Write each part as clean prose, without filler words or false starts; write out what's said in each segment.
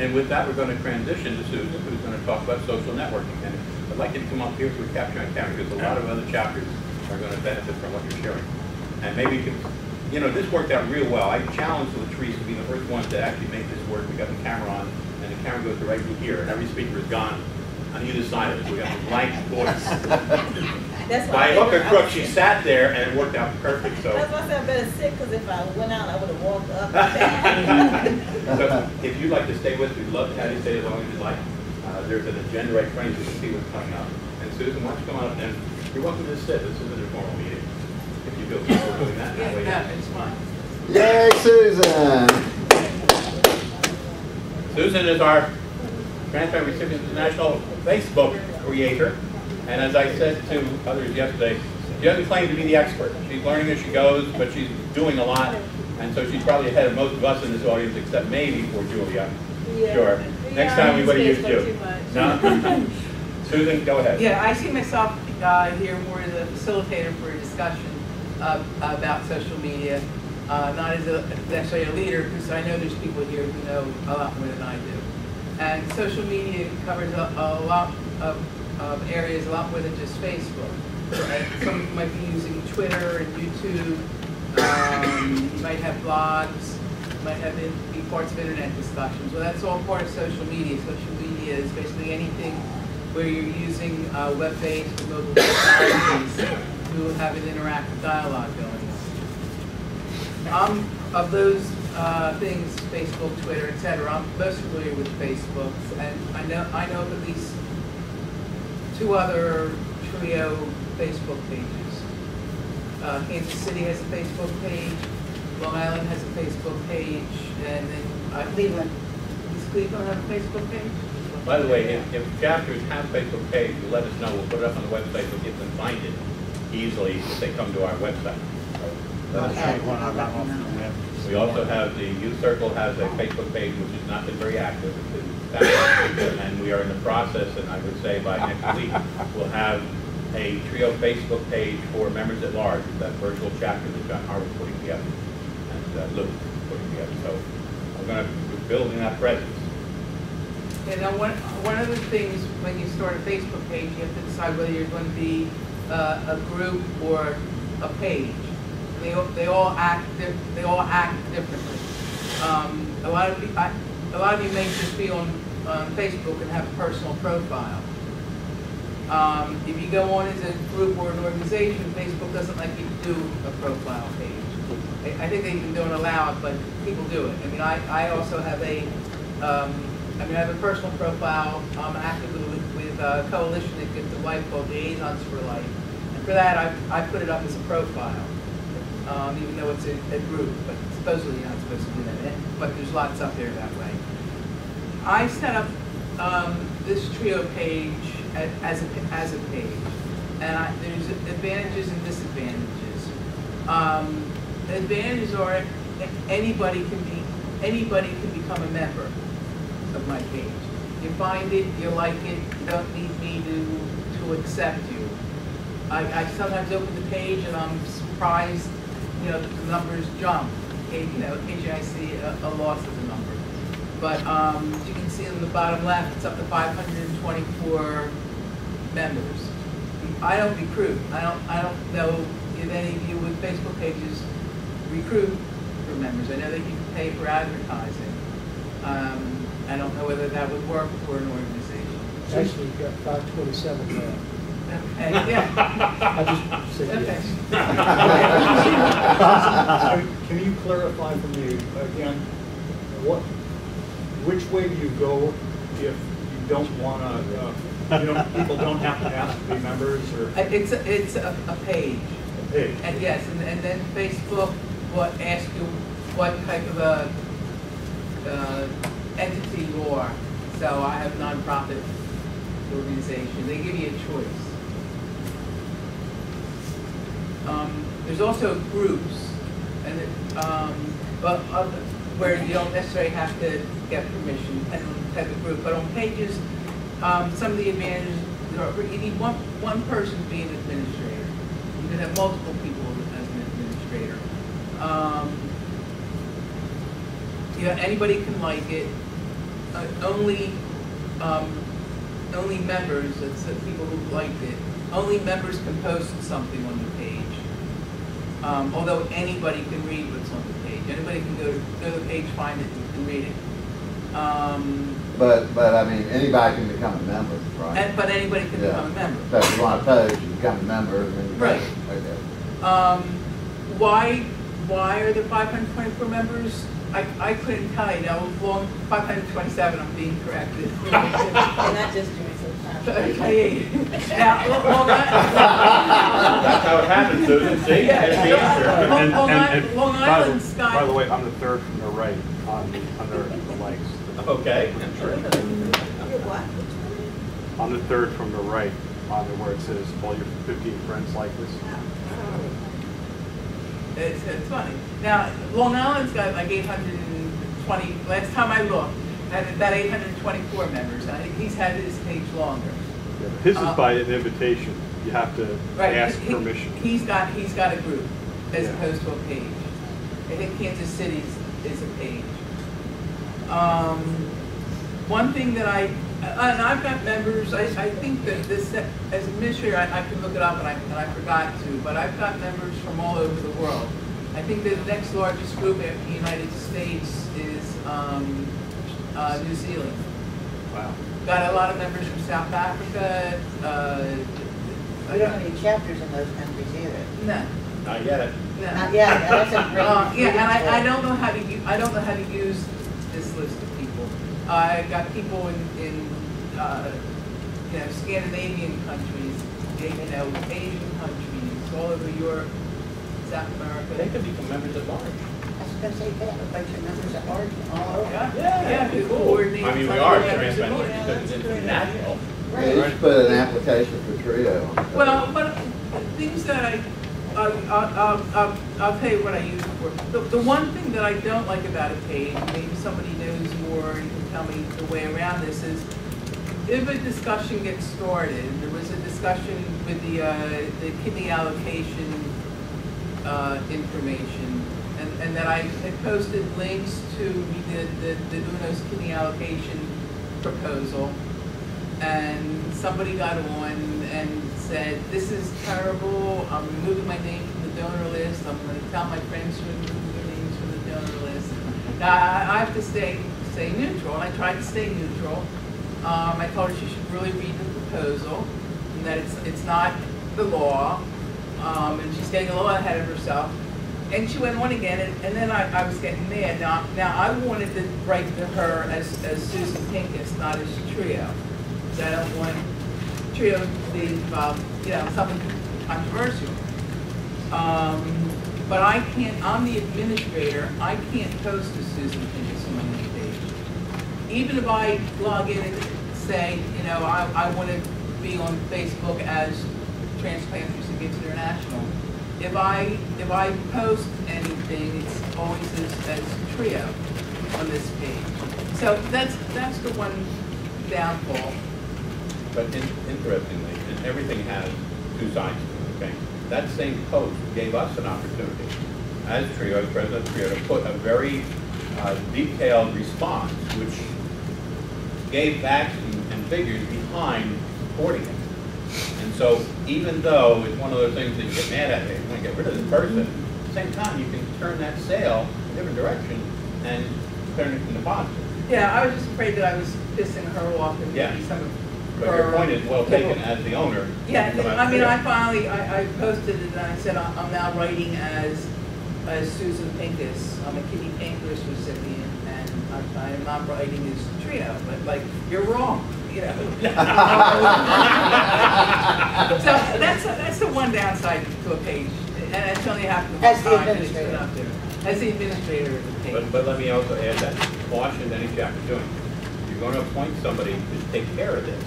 And with that, we're going to transition to Susan, who's going to talk about social networking. And I'd like you to come up here so we capture on camera, because a lot of other chapters are going to benefit from what you're sharing. And maybe you can, you know, this worked out real well. I challenged Latrice to be the first one to actually make this work. We got the camera on, and the camera goes right through here, and every speaker is gone on either side of it. So we got the blank voice. By hook or crook, she sat there, and it worked out perfect. So that's why I said I better sit, because if I went out, I would have walked up. So if you'd like to stay with us, we'd love to have you stay as long as you'd like. There's an agenda right in front of you to see what's coming up. And Susan, why don't you come on up, and you're welcome to sit. This isn't a formal meeting. If you feel comfortable doing that, that way. Yeah, it's fine. Yay, Susan! Susan is our Grant Recipient International Facebook creator. And as I said to others yesterday, she doesn't claim to be the expert. She's learning as she goes, but she's doing a lot. And so she's probably ahead of most of us in this audience, except maybe for Julia. Yeah. Sure. Next time we would have used you. No? Susan, go ahead. Yeah, I see myself here more as a facilitator for a discussion about social media, not as necessarily a leader, because I know there's people here who know a lot more than I do. And social media covers a lot of areas, a lot more than just Facebook. Right? Some of you might be using Twitter and YouTube. You might have blogs. You might have be parts of internet discussions. Well, that's all part of social media. Social media is basically anything where you're using web-based or mobile technologies to have an interactive dialogue going on. Of those things, Facebook, Twitter, etc., I'm most familiar with Facebook, and I know of at least 2 other trio Facebook pages. Kansas City has a Facebook page, Long Island has a Facebook page, and then Cleveland. Does Cleveland have a Facebook page? By the way, if chapters have Facebook page, you let us know. We'll put it up on the website so people can find it easily if they come to our website. We also have the Youth Circle has a Facebook page which has not been very active. And we are in the process, and I would say by next week, we'll have a trio Facebook page for members at large, that virtual chapter that John Harvard's putting together and Luke putting together. So we're building that presence. And now one of the things when you start a Facebook page, you have to decide whether you're going to be a group or a page. They all act differently. A lot of you may just be on Facebook and have a personal profile. If you go on as a group or an organization, Facebook doesn't like you to do a profile page. I think they even don't allow it, but people do it. I mean, I also have I have a personal profile. I'm active with a coalition that gives to life called Liaisons for Life. And for that, I put it up as a profile, even though it's a group. But supposedly you're not supposed to do that. But there's lots up there that way. I set up this trio page as a page, and there's advantages and disadvantages. The advantages are anybody can become a member of my page. You find it, you like it, you don't need me to accept you. I sometimes open the page and I'm surprised, the numbers jump. Occasionally I see a loss of the number. But as you can see on the bottom left, it's up to 524 members. I don't recruit. I don't know if any of you with Facebook pages recruit for members. I know that you can pay for advertising. I don't know whether that would work for an organization. Actually, you've got 527 now. Okay, yeah. I just said Okay. yes. Can you clarify for me again, which way do you go if you don't want to, people don't have to ask to be members? Or It's a page. a page? And yes, and then Facebook will ask you what type of a entity you are. So I have a nonprofit organization. They give you a choice. There's also groups, and where you don't necessarily have to get permission depending on the type of group. But on pages, some of the advantages are you need one person to be an administrator. You can have multiple people as an administrator. Anybody can like it. only, only members, that's the people who liked it, only members can post something on the page. Although anybody can read what's on the page. Anybody can go to the page, find it, and read it. But I mean, anybody can become a member, right? But anybody can become a member. So if you want to post, you become a member, and then you Right. post. Okay. Why are there 524 members? I couldn't tell you. Now, long 527. I'm being corrected. And not just doing some time. Now, That's how it happens, Susan, see? Yeah. There's the answer. Long Island Sky. By the way, I'm the third from the right under the likes. Okay. You're what? I'm the third from the right on where it says all your 15 friends like this. It's funny. Now, Long Island's got like 820, last time I looked, had about 824 members. I think he's had his page longer. Yeah, but his is by an invitation. You have to ask permission. He's got a group as Yeah. opposed to a page. I think Kansas City's is a page. One thing that and I've got members, I think that this, as administrator, I can look it up and I forgot to, but I've got members from all over the world. I think the next largest group after the United States is New Zealand. Wow. Got a lot of members from South Africa. We don't have any chapters in those countries either. No. Not yet. No. Yeah, that's a great. Yeah, and I don't know how to use this list of people. I got people in Scandinavian countries, Asian countries, all over Europe, South America. They could become members at large. I was going to say, they have a bunch of members at large all over. Yeah, to coordinate. I mean, we some are of the transparent members. because it's international. Yeah, you should put an application for Trio. Well, but things that I'll tell you what I use it for. The one thing that I don't like about a page, maybe somebody knows more and can tell me the way around this, is if a discussion gets started, there was a discussion with the kidney allocation information, and that I had posted links to the UNO's kidney allocation proposal, and somebody got on and said, this is terrible, I'm removing my name from the donor list, I'm going to tell my friends to remove their names from the donor list. Now, I have to stay neutral, and I tried to stay neutral. I told her she should really read the proposal, and that it's not the law, and she's getting a little ahead of herself. And she went on again, and then I was getting mad. Now I wanted to write to her as Susan Pincus, not as Trio. I don't want Trio to be involved, something controversial. But I can't, I'm the administrator, I can't post a Susan Pincus on my page. Even if I log in and say, I want to be on Facebook as Transplant Recipients International, if I post anything, it's always as Trio on this page. So that's the one downfall. But interestingly, and everything has two sides to it, okay? That same post gave us an opportunity, as Trio, as President Trio, to put a very detailed response, which gave facts and figures behind supporting it. And so, even though it's one of those things that you get mad at, you want to get rid of this person, at the same time, you can turn that sale in a different direction and turn it into positive. Yeah, I was just afraid that I was pissing her off and maybe some of But your point is well taken as the owner. Yeah, I mean, I finally, I posted it and I said, I'm now writing as Susan Pincus. I'm a kidney pancreas recipient, and I am not writing as Trio, but like, you're wrong, So that's the one downside to a page, and it's only happened one As the time. administrator. Up there. As the administrator of the page. But let me also add that caution any chapter doing. If you're going to appoint somebody to take care of this,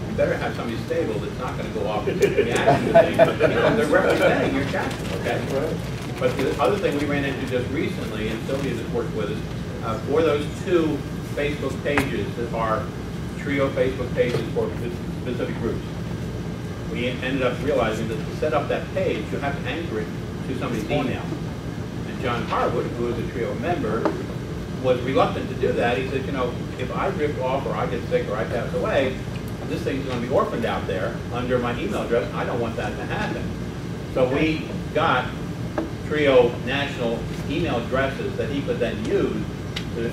you better have somebody stable that's not going to go off and react to things. They're representing your chapter, okay? But the other thing we ran into just recently, and Sylvia just worked with us, for those two Facebook pages that are Trio Facebook pages for specific groups, we ended up realizing that to set up that page, you have to anchor it to somebody's email. And John Harwood, who is a Trio member, was reluctant to do that. He said, you know, if I drift off or I get sick or I pass away, this thing's going to be orphaned out there under my email address. I don't want that to happen. So we got Trio national email addresses that he could then use to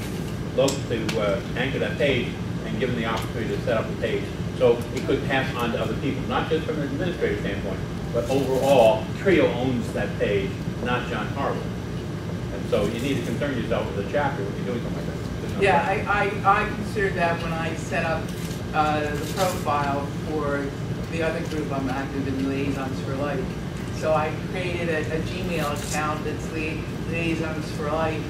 anchor that page and give him the opportunity to set up a page so it could pass on to other people, not just from an administrative standpoint, but overall, Trio owns that page, not John Harlan. And so you need to concern yourself with a chapter when you're doing something like that. Yeah, I considered that when I set up the profile for the other group I'm active in, Liaisons for Life. So I created a Gmail account that's Liaisons for Life,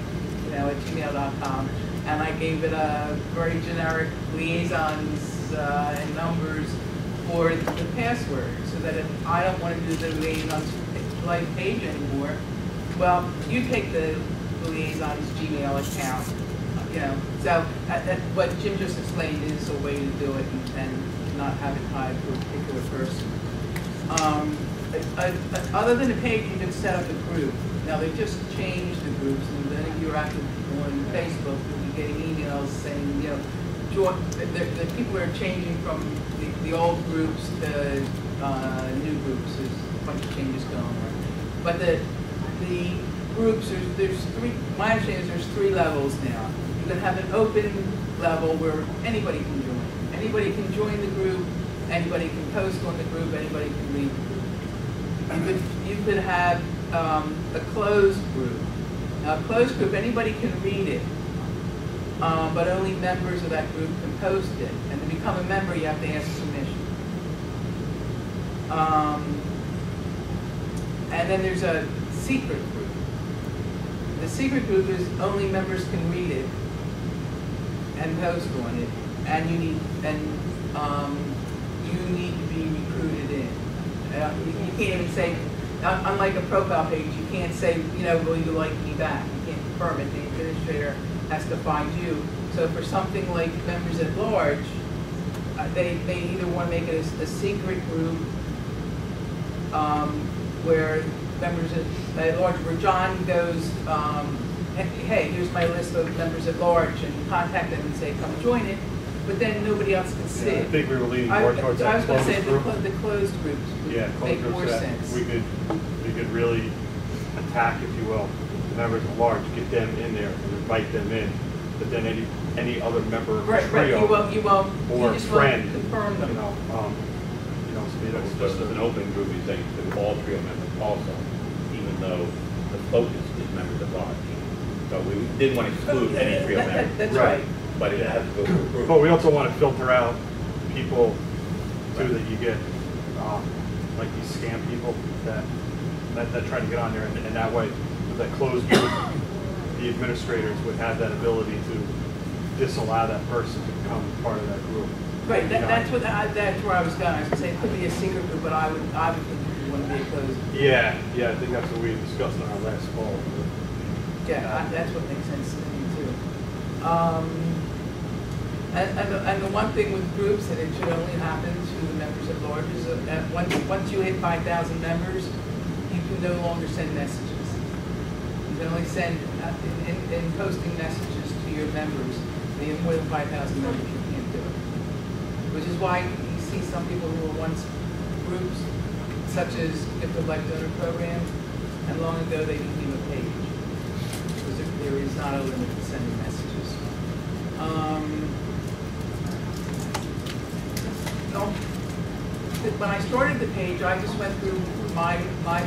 you know, at gmail.com, and I gave it a very generic liaisons and numbers for the password, so that if I don't want to do the Liaisons for Life page anymore, well, you take the Liaisons Gmail account, you know. So what Jim just explained is a way to do it and not have it tied to a particular person. Other than a page, you can set up a group. Now they just changed the groups, and then if you're active on Facebook, you'll be getting emails saying, you know, the people are changing from the old groups to new groups. There's a bunch of changes going on. But the groups, there's three. My understanding is there's 3 levels now. You can have an open level where anybody can join. Anybody can join the group. Anybody can post on the group. Anybody can read the group. You could have a closed group. Now, a closed group, anybody can read it, but only members of that group can post it. And to become a member, you have to ask permission. And then there's a secret group. The secret group is only members can read it and post on it, and you need to be recruited in. You can't even say, unlike a profile page, you can't say, you know, will you like me back? You can't confirm it. The administrator has to find you. So for something like members at large, they either want to make it a secret group where members at large, where John goes, hey, here's my list of members at large, and contact them and say, come join it. But then nobody else can see it. I think we were leaning more towards that closed group. I was going to say the closed groups would make more sense. We could really attack, if you will, the members at large, get them in there and invite them in. But then any other member of the trio or friend, confirm them. So just as an open group, you say to all Trio members also, even though the focus is members at large. So we didn't want to exclude any Trio members. That's right. But it has to go through a group. But we also want to filter out people too that you get, like these scam people that try to get on there, and that way, with that closed group, the administrators would have that ability to disallow that person to become part of that group. Right. That's where I was going. I was going to say it could be a secret group, but I would think you want to be a closed group. Yeah. I think that's what we discussed on our last call. Yeah, that's what makes sense to me too. And the one thing with groups, and it should only happen to the members at large, is that once you hit 5,000 members, you can no longer send messages. You can only send, in posting messages to your members, when you have more than 5,000 members, you can't do it. Which is why you see some people who were once groups, such as Gift of Life Donor Program, and long ago they became a page. Because there is not a limit to sending messages. When I started the page, I just went through my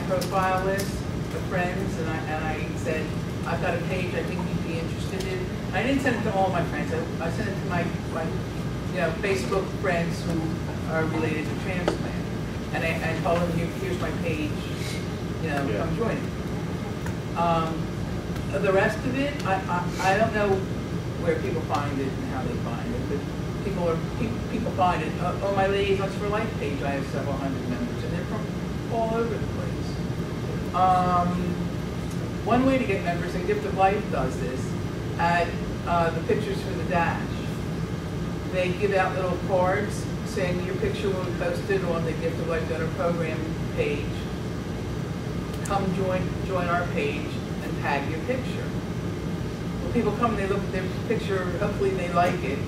profile list of friends, and I said, I've got a page I think you'd be interested in. I didn't send it to all my friends. I sent it to my Facebook friends who are related to transplant, and I told them, here's my page, come join it. The rest of it, I don't know where people find it and how they find it, but people find it. On my Liaisons for Life page, I have several hundred members, and they're from all over the place. One way to get members, and Gift of Life does this, at the Pictures for the Dash. They give out little cards saying your picture will be posted on the Gift of Life Donor Program page. Come join our page and tag your picture. When people come, they look at their picture, hopefully they like it,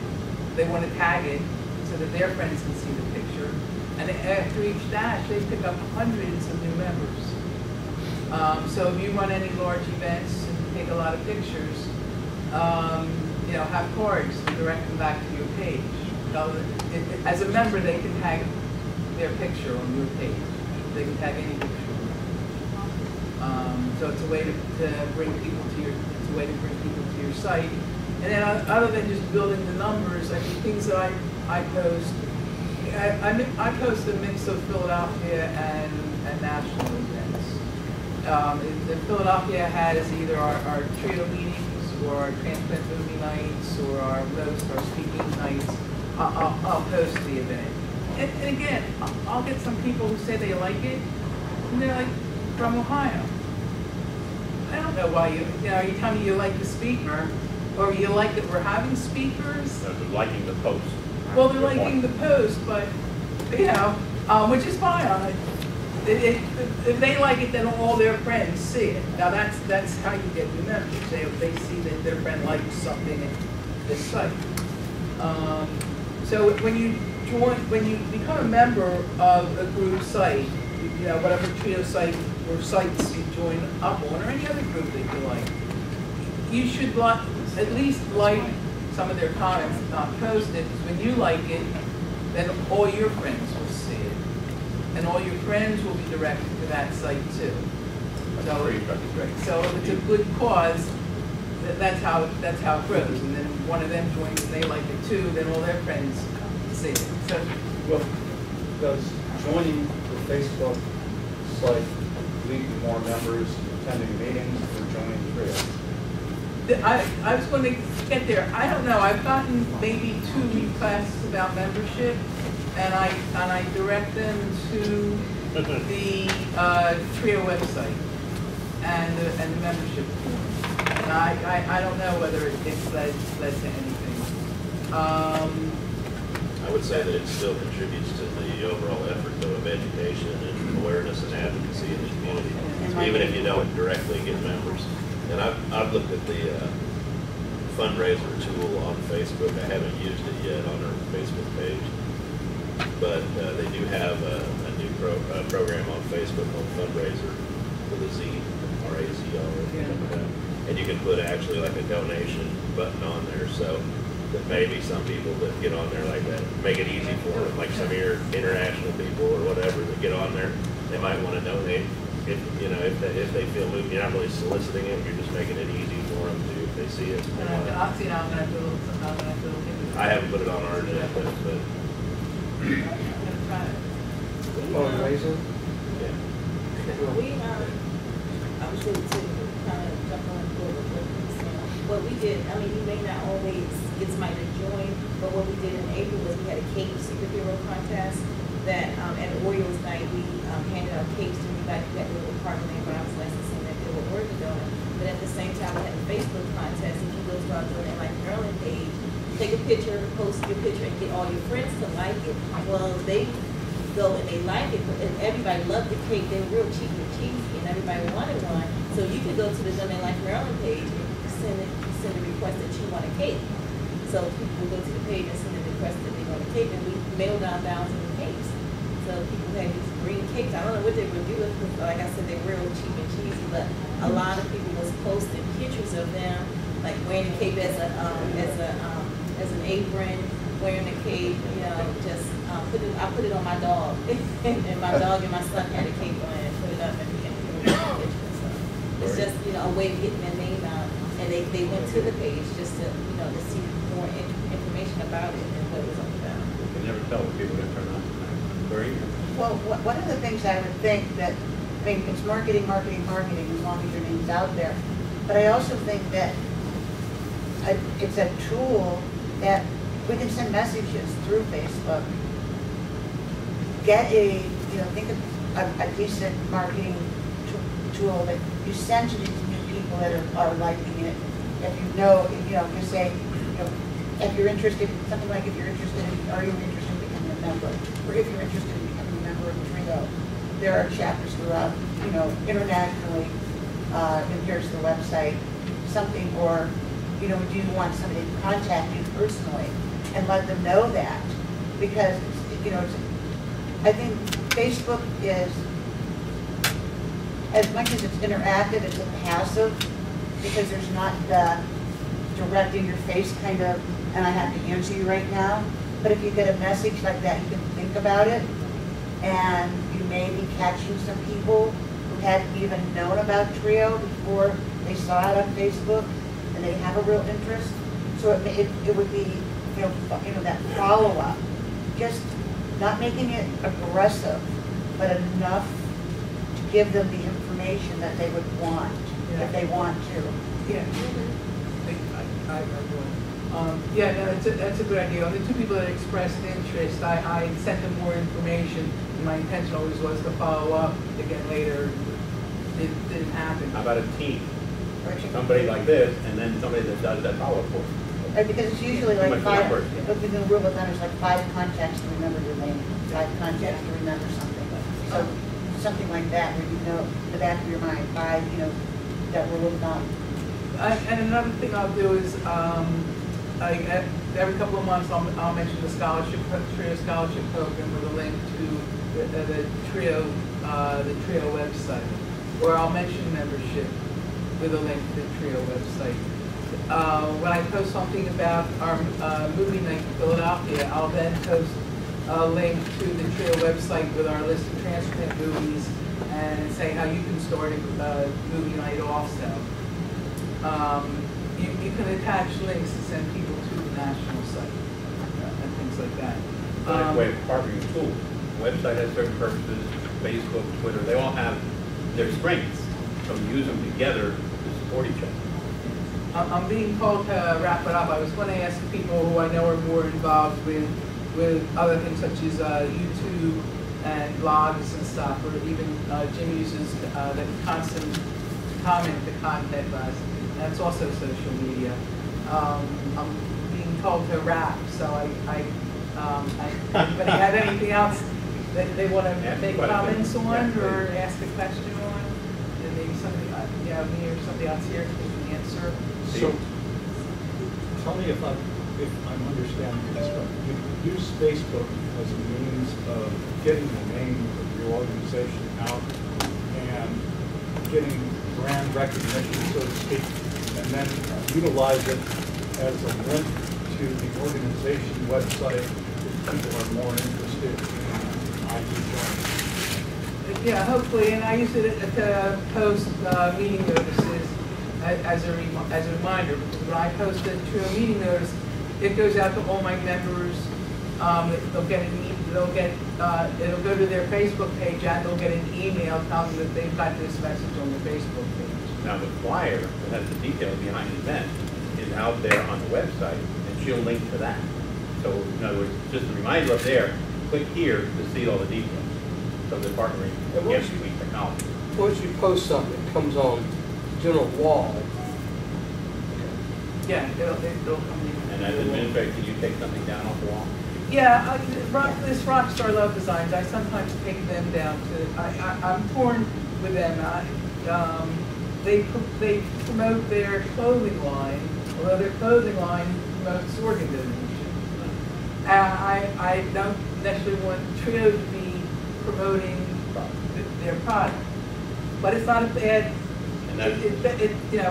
they want to tag it so that their friends can see the picture. And after each dash, they pick up hundreds of new members. So if you run any large events and take a lot of pictures, you know, have cards to direct them back to your page. As a member, they can tag their picture on your page. They can tag any picture. So it's a way to bring people to your. It's a way to bring people to your site. And then other than just building the numbers, I mean, things that I post. I post a mix of Philadelphia and national events. The Philadelphia has either our trio meetings or our transplant movie nights or our roast, our speaking nights. I'll post the event. And again, I'll get some people who say they like it, and they're like, from Ohio. I don't know why you know, are you telling me you like the speaker? Or you like that we're having speakers? They're liking the post. Well, they're liking the post, but, you know, which is fine. If they like it, then all their friends see it. Now that's how you get new members. They see that their friend likes something in this site. So when you become a member of a group site, you know, whatever trio site or sites you join up on, or any other group that you like, you should at least like some of their comments, not post it. Because when you like it, then all your friends will see it, and all your friends will be directed to that site too. So, so if it's a good cause, that's how it grows. And then one of them joins and they like it too, then all their friends see it. So, Well, does joining the Facebook site lead to more members attending meetings or joining Trio? I was going to get there. I don't know. I've gotten maybe 2 requests about membership, and I direct them to the Trio website and the membership form. And I don't know whether it's led to anything. I would say that it still contributes to the overall effort though of education and awareness and advocacy in the community, even if you don't directly get members. And I've looked at the fundraiser tool on Facebook. I haven't used it yet on our Facebook page, but they do have a new program on Facebook called Fundraiser with a Z, R-A-Z-R, and you can put actually like a donation button on there. So that maybe some people that get on there like that, make it easy for them, like some of your international people or whatever that get on there, they might want to donate. If you know, if they feel moved, you're not really soliciting it, you're just making it easy for them to, if they see it. I'm going to have to look I haven't put it on ours yet, but I'm going to try it. Fundraiser? yeah. I'm sure to kind of jump on board with what you're saying. What we did, I mean, you may not always get somebody to join, but what we did in April was we had a cake superhero contest that at Orioles night we handed out cakes to everybody who had a little partner name driver's license saying that they were worthy donor. But at the same time, we had a Facebook contest. If you go to our Donate Like Maryland page, take a picture, post your picture, and get all your friends to like it. Well, they go and they like it, and everybody loved the cake. They were real cheap and cheesy, and everybody wanted one. So you can go to the Donate Like Maryland page and send a request that you want a cake. So people will go to the page and send a request that they want a cake, and we mailed out thousands of cakes. So people had these green cakes. I don't know what they would do with them, because like I said, they were real cheap and cheesy, but a lot of people was posting pictures of them, like wearing the cape as an apron, wearing the cape, you know, just I put it on my dog, and my dog and my son had a cape on and put it up and picture. So it's just, you know, a way of getting their name out, and they went to the page just to, you know, to see more information about it and what it was all about. You can never tell what people are going to turn on. Well, one of the things I would think that, I mean, it's marketing, marketing, marketing, as long as your name's out there. But I also think that it's a tool that we can send messages through Facebook. Get think of a decent marketing tool that you send to these new people that are liking it. If just say, if you're interested, something like if you're interested in, are you interested in becoming a member? Or if you're interested in becoming a member of Trio, there are chapters throughout, internationally, and here's the website, something, or you know, do you want somebody to contact you personally? And let them know that, because, you know, I think Facebook is, as much as it's interactive, it's a passive, because there's not the direct in your face kind of, and I have to answer you right now. But if you get a message like that, you can think about it, and you may be catching some people who hadn't even known about Trio before they saw it on Facebook, and they have a real interest. So it would be, you know, that follow-up, just not making it aggressive, but enough to give them the information that they would want, if they want to. Yeah. Yeah, no, that's a good idea. The two people that expressed interest, I sent them more information, and my intention always was to follow up again later. It didn't happen. How about a team? Somebody like this, and then somebody that does that follow-up for them. Right, because it's usually like Much five, effort. within the rule of thumb, it's like 5 contacts to remember your name, 5 contacts to remember something. So something like that, where you know, in the back of your mind, 5, you know, that rule of thumb. And another thing I'll do is, every couple of months, I'll mention the Trio Scholarship Program with a link to the Trio website, or I'll mention membership with a link to the Trio website. When I post something about our movie night in Philadelphia, I'll then post a link to the Trio website with our list of transplant movies and say how you can start a movie night also. You can attach links to send people to the national site and things like that. It's a way of carving a tool. The website has certain purposes, Facebook, Twitter, they all have their strengths. So we use them together to support each other. I'm being told to wrap it up. I was going to ask people who I know are more involved with other things such as YouTube and blogs and stuff, or even Jim uses the constant comment to contact us. That's also social media. I'm being told to wrap, so anybody have anything else that they want to make comments on or ask a question on? And maybe somebody, me or somebody else here can answer. So, tell me if I'm understanding this right. You use Facebook as a means of getting the name of your organization out and getting brand recognition, so to speak, and then utilize it as a link to the organization website if people are more interested in ID joining. Yeah, hopefully, and I use it to post meeting notices as a reminder. When I post a Trio meeting notice, it goes out to all my members. It'll go to their Facebook page, and they'll get an email telling them that they've got this message on their Facebook page. Now the flyer that has the details behind the event is out there on the website, and she'll link to that. So in other words, just a reminder up there, click here to see all the details. So they're partnering against Tweet Technology. Once you post something, it comes on general wall. Yeah, it'll come in. And as administrator, can you take something down off the wall? Yeah, this Rockstar Love Designs, I sometimes take them down to, I'm torn with them. They promote their clothing line, although their clothing line promotes organ donation. I don't necessarily want Trio to be promoting their product, but it's not a bad, it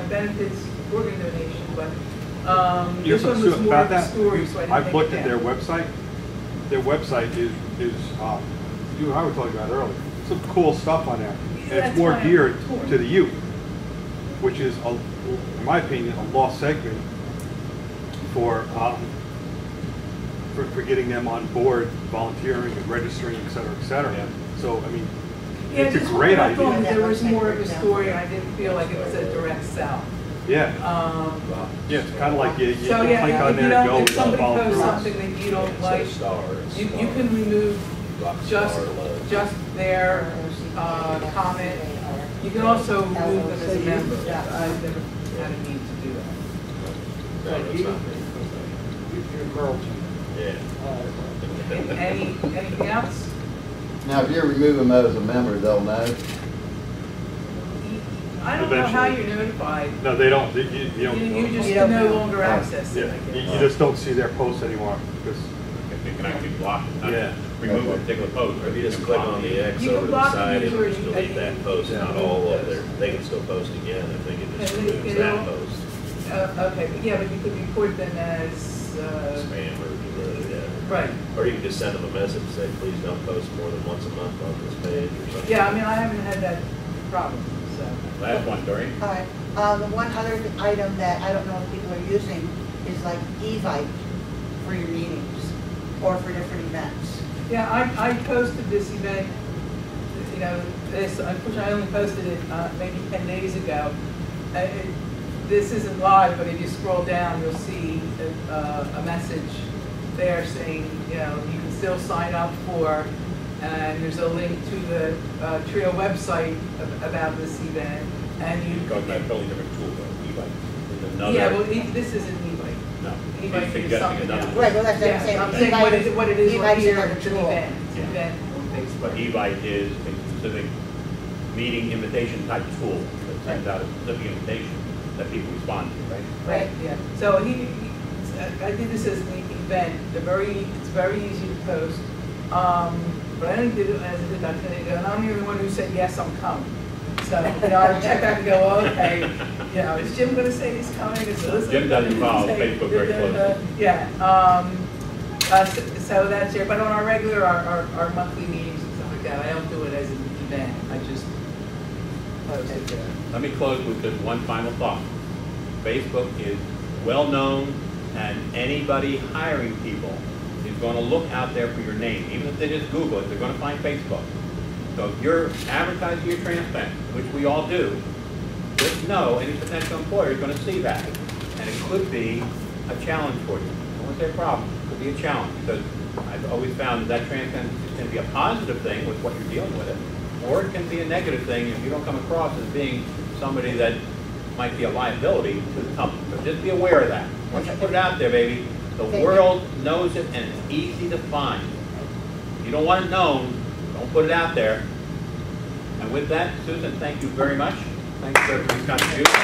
benefits organ donation, but this one was more of a story, so I didn't I've looked at their website. Their website is you and I were talking about earlier, some cool stuff on there. And it's more geared to the youth, which is, in my opinion, a lost segment for getting them on board, volunteering and registering, et cetera, et cetera. Yeah. So, I mean, yeah, it's a great I thought idea. there was more of a story, and I didn't feel like it was a direct sell. Yeah. Yeah, it's kind of like you So click yeah, on if you there and don't, go if somebody follow posts through. something that you don't like, you can remove just their comment. You can also remove them as a member. I've never had a need to do that. You're Carlton. Yeah. Anything else? Now, if you're removing them as a member, they'll know. I don't know how eventually. you're notified. No, they don't, you don't. You just You don't no know. longer access it, Yeah, I you guess. just don't see their posts anymore, because, They can actually block it, not Yeah. remove a particular post. Or if you just click on the X You can over the block side, the it user, will just delete that post, not all of their, they can still post again if they can just And they- remove they that don't- post. Okay, but yeah, but you could report them as, Spam or whatever, yeah. right. Or you can just send them a message, say, please don't post more than once a month on this page or something. Yeah, I mean, I haven't had that problem, so. Last one, Doreen. All right, the one other item that I don't know if people are using is like Evite for your meetings or for different events. Yeah, I posted this event, you know, this, unfortunately, I only posted it maybe 10 days ago. This isn't live, but if you scroll down, you'll see a message there saying, you know, you can still sign up for, and there's a link to the TRIO website about this event. And you Goes by a totally different tool, though, e-bike. Is another- yeah, well, this isn't e-bike. No, E-bike he's is suggesting something another. else. Right, well, that's what I'm Yeah, saying. I'm saying what it is Evite's right here, another it's an tool. event, it's an Yeah. event on Facebook. But e-bike is a specific meeting invitation type tool that sends out a specific invitation that people respond to, right? Right, yeah. So I did this as an event. It's very easy to post. But I only did it as a deduction, and I'm the only one who said, yes, I'm coming. So, you know, I check out and go, okay, you know, is Jim gonna say he's coming? Is Elizabeth Jim doesn't gonna follow say- Facebook very closely. Yeah, so that's it. But on our regular, our monthly meetings and stuff like that, I don't do it as an event. I just post it there. Let me close with just one final thought. Facebook is well-known, and anybody hiring people is going to look out there for your name. Even if they just Google it, they're going to find Facebook. So if you're advertising your transplant, which we all do, just know any potential employer is going to see that. And it could be a challenge for you. I won't say a problem, it could be a challenge, because I've always found that transplant can be a positive thing with what you're dealing with it, or it can be a negative thing if you don't come across as being somebody that might be a liability to the company. So just be aware of that. Once you put it out there, baby, the world knows it and it's easy to find. If you don't want it known, don't put it out there. And with that, Susan, thank you very much. Thanks for everybody's contribution.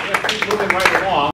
Let's keep moving right along.